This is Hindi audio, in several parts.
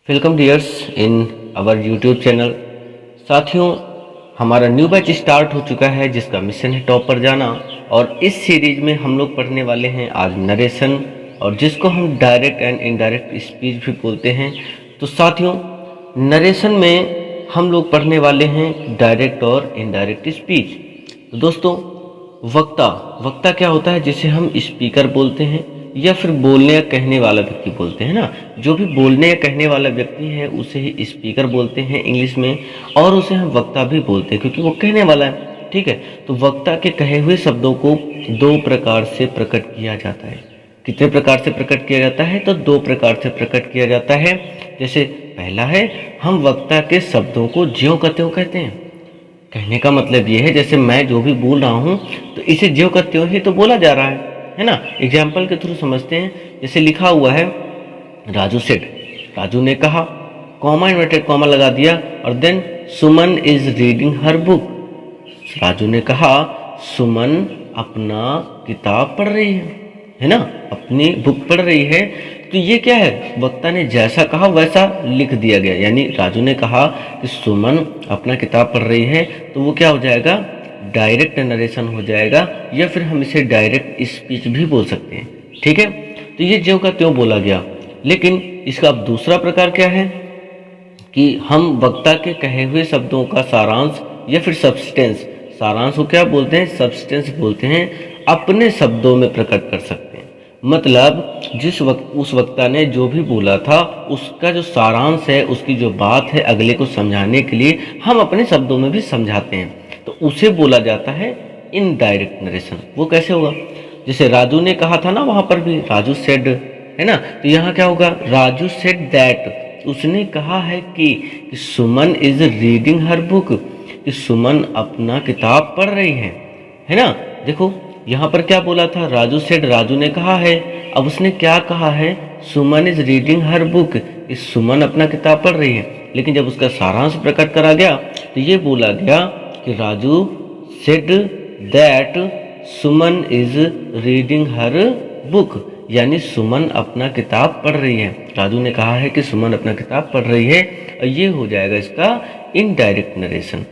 Welcome dears in our YouTube channel. साथियों, हमारा न्यू बैच स्टार्ट हो चुका है जिसका मिशन है टॉप पर जाना। और इस सीरीज में हम लोग पढ़ने वाले हैं आज नरेशन, और जिसको हम डायरेक्ट एंड इनडायरेक्ट स्पीच भी बोलते हैं। तो साथियों, नरेशन में हम लोग पढ़ने वाले हैं डायरेक्ट और इनडायरेक्ट स्पीच। तो दोस्तों, वक्ता क्या होता है, जिसे हम स्पीकर बोलते हैं या फिर बोलने या कहने वाला व्यक्ति बोलते हैं ना। जो भी बोलने या कहने वाला व्यक्ति है उसे ही स्पीकर बोलते हैं इंग्लिश में, और उसे हम वक्ता भी बोलते हैं क्योंकि वो कहने वाला है। ठीक है, तो वक्ता के कहे हुए शब्दों को दो प्रकार से प्रकट किया जाता है। कितने प्रकार से प्रकट किया जाता है? तो दो प्रकार से प्रकट किया जाता है। जैसे पहला है, हम वक्ता के शब्दों को ज्यों का त्यों कहते हैं। कहने का मतलब ये है, जैसे मैं जो भी बोल रहा हूँ तो इसे ज्यों का त्यों ही तो बोला जा रहा है ना। एग्जाम्पल के थ्रू समझते हैं। जैसे लिखा हुआ है राजू सेड, राजू ने कहा, कॉमा इन्वर्टेड कॉमा लगा दिया, और then Suman is reading her book. Raju ने कहा सुमन अपना किताब पढ़ रही है ना, अपनी बुक पढ़ रही है। तो ये क्या है, वक्ता ने जैसा कहा वैसा लिख दिया गया। यानी राजू ने कहा कि सुमन अपना किताब पढ़ रही है, तो वो क्या हो जाएगा, डायरेक्ट नरेशन हो जाएगा, या फिर हम इसे डायरेक्ट स्पीच भी बोल सकते हैं। ठीक है, तो ये ज्यों का त्यों बोला गया। लेकिन इसका अब दूसरा प्रकार क्या है कि हम वक्ता के कहे हुए शब्दों का सारांश या फिर सब्सटेंस, सारांश को क्या बोलते हैं, सब्सटेंस बोलते हैं, अपने शब्दों में प्रकट कर सकते हैं। मतलब जिस वक्त उस वक्ता ने जो भी बोला था उसका जो सारांश है, उसकी जो बात है, अगले को समझाने के लिए हम अपने शब्दों में भी समझाते हैं, तो उसे बोला जाता है इनडायरेक्ट नरेशन। वो कैसे होगा, जैसे राजू ने कहा था ना, वहां पर भी राजू सेड है ना, तो यहाँ क्या होगा, राजू सेड दैट, उसने कहा है कि सुमन इज रीडिंग हर बुक, कि सुमन अपना किताब पढ़ रही है ना। देखो यहाँ पर क्या बोला था, राजू सेड, राजू ने कहा है। अब उसने क्या कहा है, सुमन इज रीडिंग हर बुक, इस सुमन अपना किताब पढ़ रही है। लेकिन जब उसका सारांश प्रकट करा गया तो ये बोला गया कि Raju said that Suman is reading her book, यानी सुमन अपना किताब पढ़ रही है। राजू ने कहा है कि सुमन अपना किताब पढ़ रही है, और ये हो जाएगा इसका इनडायरेक्ट नरेशन।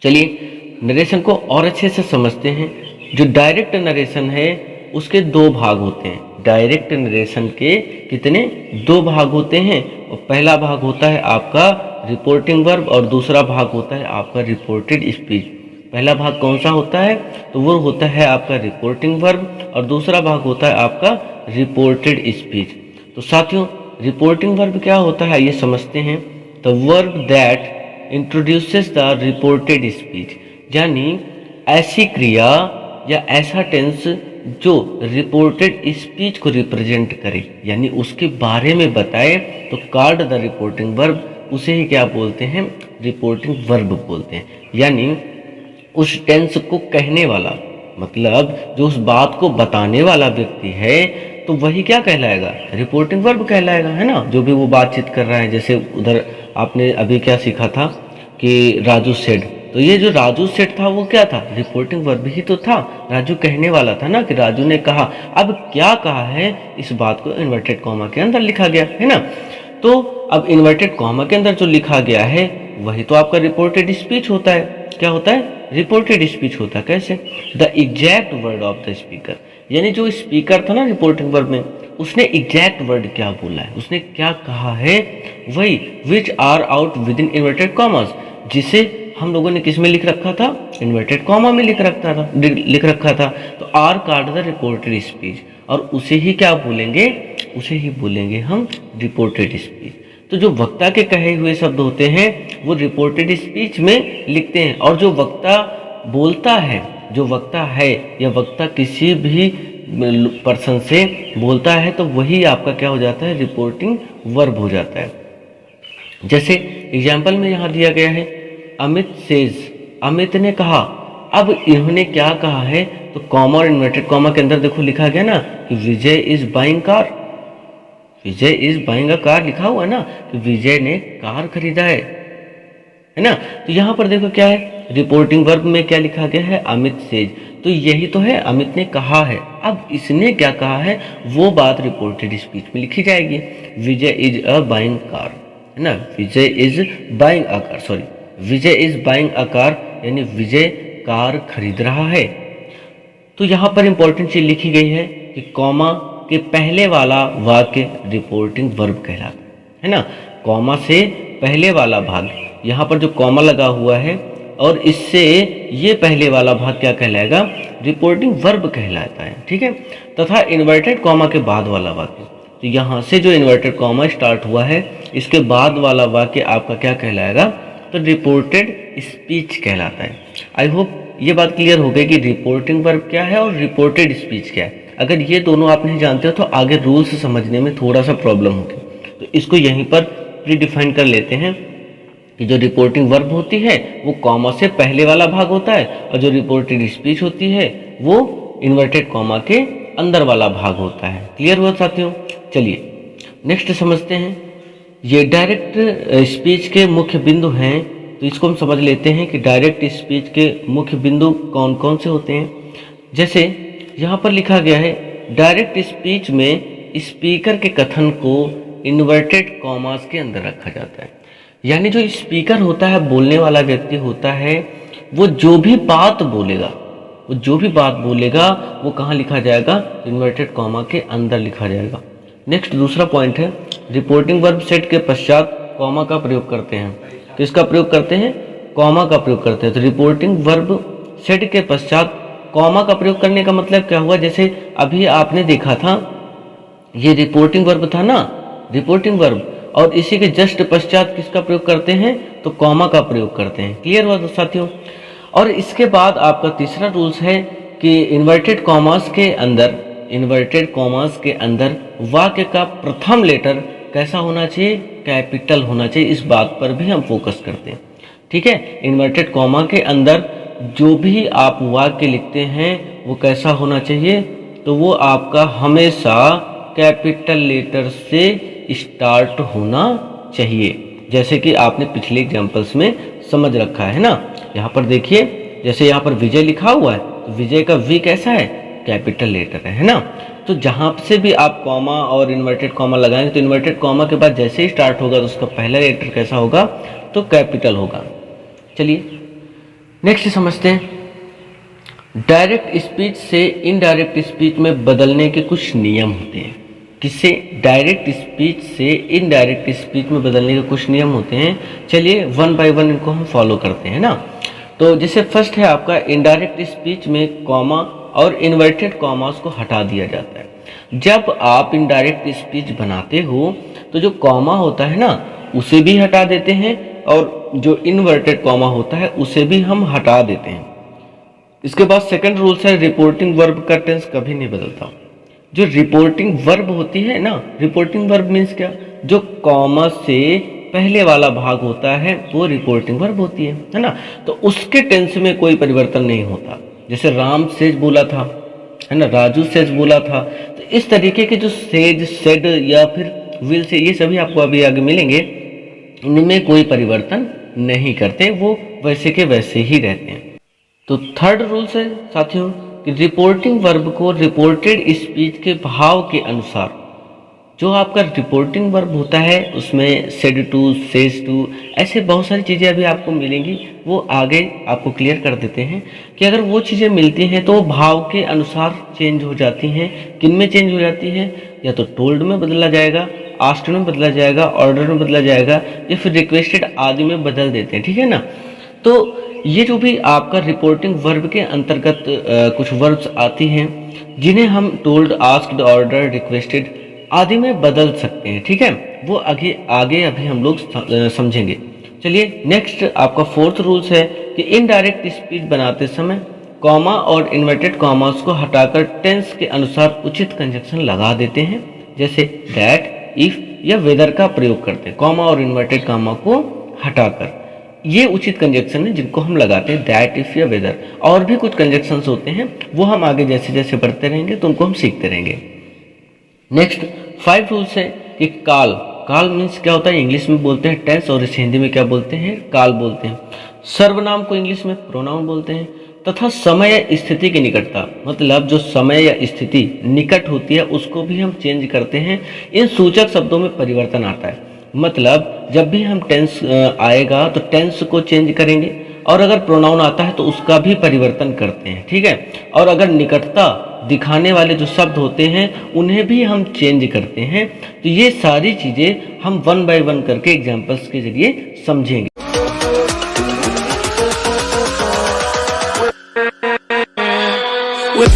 चलिए नरेशन को और अच्छे से समझते हैं। जो डायरेक्ट नरेशन है उसके दो भाग होते हैं। डायरेक्ट नरेशन के कितने, दो भाग होते हैं। और पहला भाग होता है आपका रिपोर्टिंग वर्ब, और दूसरा भाग होता है आपका रिपोर्टेड स्पीच। पहला भाग कौन सा होता है, तो वो होता है आपका रिपोर्टिंग वर्ब, और दूसरा भाग होता है आपका रिपोर्टेड स्पीच। तो साथियों, रिपोर्टिंग वर्ब क्या होता है ये समझते हैं। The verb that introduces the reported speech, यानी ऐसी क्रिया या ऐसा टेंस जो रिपोर्टेड स्पीच को रिप्रेजेंट करे, यानी उसके बारे में बताए, तो कॉल्ड द रिपोर्टिंग वर्ब, उसे ही क्या बोलते हैं, रिपोर्टिंग वर्ब बोलते हैं। यानी उस टेंस को कहने वाला, मतलब जो उस बात को बताने वाला व्यक्ति है, तो वही क्या कहलाएगा, रिपोर्टिंग वर्ब कहलाएगा, है ना। जो भी वो बातचीत कर रहा है, जैसे उधर आपने अभी क्या सीखा था कि राजू सेड, तो ये जो राजू सेड था वो क्या था, रिपोर्टिंग वर्ब ही तो था। राजू कहने वाला था ना, कि राजू ने कहा। अब क्या कहा है, इस बात को इन्वर्टेड कॉमा के अंदर लिखा गया है ना। तो अब इन्वर्टेड कॉमा के अंदर जो लिखा गया है वही तो आपका रिपोर्टेड स्पीच होता है। क्या होता है, रिपोर्टेड स्पीच होता है। कैसे, the exact word of the speaker, यानी जो स्पीकर था ना रिपोर्टिंग वर्ब में, उसने एग्जैक्ट वर्ड क्या बोला है, उसने क्या कहा है, वही which are out with in inverted commas, जिसे हम लोगों ने किस में लिख रखा था, इन्वर्टेड कॉमा में लिख रखा था। तो are called the reported speech, और उसे ही क्या बोलेंगे, उसे ही बोलेंगे हम रिपोर्टेड स्पीच। तो जो वक्ता के कहे हुए शब्द होते हैं वो रिपोर्टेड स्पीच में लिखते हैं, और जो वक्ता बोलता है, जो वक्ता है या वक्ता किसी भी पर्सन से बोलता है, तो वही आपका क्या हो जाता है, रिपोर्टिंग वर्ब हो जाता है। जैसे एग्जाम्पल में यहाँ दिया गया है, अमित सेज, अमित ने कहा। अब इन्होंने क्या कहा है, तो कॉमा और इन्वर्टेड कॉमा के अंदर देखो लिखा गया ना कि Vijay is buying car, Vijay is buying a car लिखा हुआ है ना, कि विजय ने कार खरीदा है ना। तो यहाँ पर देखो क्या है, रिपोर्टिंग वर्ब में क्या लिखा गया है, अमित सेज। तो यही तो है, अमित ने कहा है। अब इसने क्या कहा है वो बात रिपोर्टेड स्पीच में लिखी जाएगी। Vijay is a buying car, है ना, Vijay is buying a car, sorry, Vijay is buying a car, यानी विजय कार खरीद रहा है। तो यहाँ पर इंपॉर्टेंट चीज लिखी गई है कि कॉमा के पहले वाला वाक्य रिपोर्टिंग वर्ब कहलाता है ना। कॉमा से पहले वाला भाग, यहाँ पर जो कॉमा लगा हुआ है और इससे ये पहले वाला भाग क्या कहलाएगा, रिपोर्टिंग वर्ब कहलाता है, ठीक है। तथा इन्वर्टेड कॉमा के बाद वाला वाक्य, तो यहाँ से जो इन्वर्टेड कॉमा स्टार्ट हुआ है इसके बाद वाला वाक्य आपका क्या कहलाएगा, तो रिपोर्टेड स्पीच कहलाता है। आई होप ये बात क्लियर हो गई कि रिपोर्टिंग वर्ब क्या है और रिपोर्टेड स्पीच क्या है। अगर ये दोनों आप नहीं जानते हो तो आगे रूल्स समझने में थोड़ा सा प्रॉब्लम होगी, तो इसको यहीं पर प्रीडिफाइन कर लेते हैं कि जो रिपोर्टिंग वर्ब होती है वो कॉमा से पहले वाला भाग होता है और जो रिपोर्टेड स्पीच होती है वो इन्वर्टेड कॉमा के अंदर वाला भाग होता है। क्लियर हुआ साथियों? चलिए नेक्स्ट समझते हैं। ये डायरेक्ट स्पीच के मुख्य बिंदु हैं, तो इसको हम समझ लेते हैं कि डायरेक्ट स्पीच के मुख्य बिंदु कौन कौन से होते हैं। जैसे यहाँ पर लिखा गया है, डायरेक्ट स्पीच में स्पीकर के कथन को इन्वर्टेड कॉमास के अंदर रखा जाता है। यानी जो स्पीकर होता है, बोलने वाला व्यक्ति होता है, वो जो भी बात बोलेगा वो कहाँ लिखा जाएगा, इन्वर्टेड कॉमा के अंदर लिखा जाएगा। नेक्स्ट दूसरा पॉइंट है, रिपोर्टिंग वर्ब सेट के पश्चात कॉमा का प्रयोग करते हैं। तो इसका प्रयोग करते हैं, कॉमा का प्रयोग करते हैं। तो रिपोर्टिंग वर्ब सेट के पश्चात कॉमा का प्रयोग करने का मतलब क्या हुआ, जैसे अभी आपने देखा था ये रिपोर्टिंग वर्ब था ना, रिपोर्टिंग वर्ब, और इसी के जस्ट पश्चात किसका प्रयोग करते हैं, तो कॉमा का प्रयोग करते हैं। क्लियर हुआ साथियों? और इसके बाद आपका तीसरा रूल्स है कि इन्वर्टेड कॉमास के अंदर वाक्य का प्रथम लेटर कैसा होना चाहिए, कैपिटल होना चाहिए। इस बात पर भी हम फोकस करते हैं, ठीक है। इन्वर्टेड कॉमा के अंदर जो भी आप वाक्य लिखते हैं वो कैसा होना चाहिए, तो वो आपका हमेशा कैपिटल लेटर से स्टार्ट होना चाहिए, जैसे कि आपने पिछले एग्जांपल्स में समझ रखा है ना। यहाँ पर देखिए, जैसे यहाँ पर विजय लिखा हुआ है तो विजय का वी कैसा है, कैपिटल लेटर है ना। तो जहाँ से भी आप कॉमा और इन्वर्टेड कॉमा लगाएंगे तो इन्वर्टेड कॉमा के बाद जैसे ही स्टार्ट होगा तो उसका पहला लेटर कैसा होगा, तो कैपिटल होगा। चलिए नेक्स्ट समझते हैं। डायरेक्ट स्पीच से इनडायरेक्ट स्पीच में बदलने के कुछ नियम होते हैं। किससे, डायरेक्ट स्पीच से इनडायरेक्ट स्पीच में बदलने के कुछ नियम होते हैं। चलिए वन बाय वन इनको हम फॉलो करते हैं ना। तो जैसे फर्स्ट है आपका, इनडायरेक्ट स्पीच में कॉमा और इन्वर्टेड कॉमास को हटा दिया जाता है। जब आप इनडायरेक्ट स्पीच बनाते हो तो जो कॉमा होता है ना उसे भी हटा देते हैं और जो इन्वर्टेड कॉमा होता है उसे भी हम हटा देते हैं। इसके बाद सेकंड रूल्स है, रिपोर्टिंग वर्ब का टेंस कभी नहीं बदलता। जो रिपोर्टिंग वर्ब होती है ना, रिपोर्टिंग वर्ब मीन्स क्या, जो कॉमा से पहले वाला भाग होता है वो रिपोर्टिंग वर्ब होती है ना। तो उसके टेंस में कोई परिवर्तन नहीं होता। जैसे राम सेज बोला था, है ना, राजू सेज बोला था। तो इस तरीके के जो सेज, सेड या फिर विल से, ये सभी आपको अभी आगे मिलेंगे, इनमें कोई परिवर्तन नहीं करते, वो वैसे के वैसे ही रहते हैं। तो थर्ड रूल्स है साथियों कि रिपोर्टिंग वर्ब को रिपोर्टेड स्पीच के भाव के अनुसार, जो आपका रिपोर्टिंग वर्ब होता है उसमें सेड टू, सेज टू, ऐसे बहुत सारी चीज़ें अभी आपको मिलेंगी, वो आगे आपको क्लियर कर देते हैं कि अगर वो चीज़ें मिलती हैं तो भाव के अनुसार चेंज हो जाती हैं। किन में चेंज हो जाती है, या तो टोल्ड में बदला जाएगा, आस्क्ड में बदला जाएगा, ऑर्डर में बदला जाएगा, या फिर रिक्वेस्टेड आदि में बदल देते हैं, ठीक है ना। तो ये जो भी आपका रिपोर्टिंग वर्ब के अंतर्गत कुछ वर्ब्स आती हैं जिन्हें हम टोल्ड, आस्क्ड, ऑर्डर, रिक्वेस्टेड आदि में बदल सकते हैं, ठीक है। वो आगे अभी हम लोग समझेंगे। चलिए नेक्स्ट आपका फोर्थ रूल्स है कि इनडायरेक्ट स्पीच बनाते समय कॉमा और इन्वर्टेड कॉमास को हटाकर टेंस के अनुसार उचित कंजक्शन लगा देते हैं। जैसे दैट, इफ या वेदर का प्रयोग करते हैं, कॉमा और इन्वर्टेड कॉमा को हटाकर। ये उचित कंजक्शन है जिनको हम लगाते हैं, दैट, इफ या वेदर। और भी कुछ कंजक्शंस होते हैं, वो हम आगे जैसे जैसे बढ़ते रहेंगे तो उनको हम सीखते रहेंगे। नेक्स्ट 5 रूल्स है कि काल मीन्स क्या होता है, इंग्लिश में बोलते हैं टेंस, और इसे हिंदी में क्या बोलते हैं, काल बोलते हैं। सर्वनाम को इंग्लिश में प्रोनाउन बोलते हैं, तथा समय या स्थिति की निकटता, मतलब जो समय या स्थिति निकट होती है उसको भी हम चेंज करते हैं। इन सूचक शब्दों में परिवर्तन आता है, मतलब जब भी हम टेंस आएगा तो टेंस को चेंज करेंगे, और अगर प्रोनाउन आता है तो उसका भी परिवर्तन करते हैं, ठीक है। और अगर निकटता दिखाने वाले जो शब्द होते हैं उन्हें भी हम चेंज करते हैं। तो ये सारी चीज़ें हम वन बाय वन करके एग्जाम्पल्स के जरिए समझेंगे। with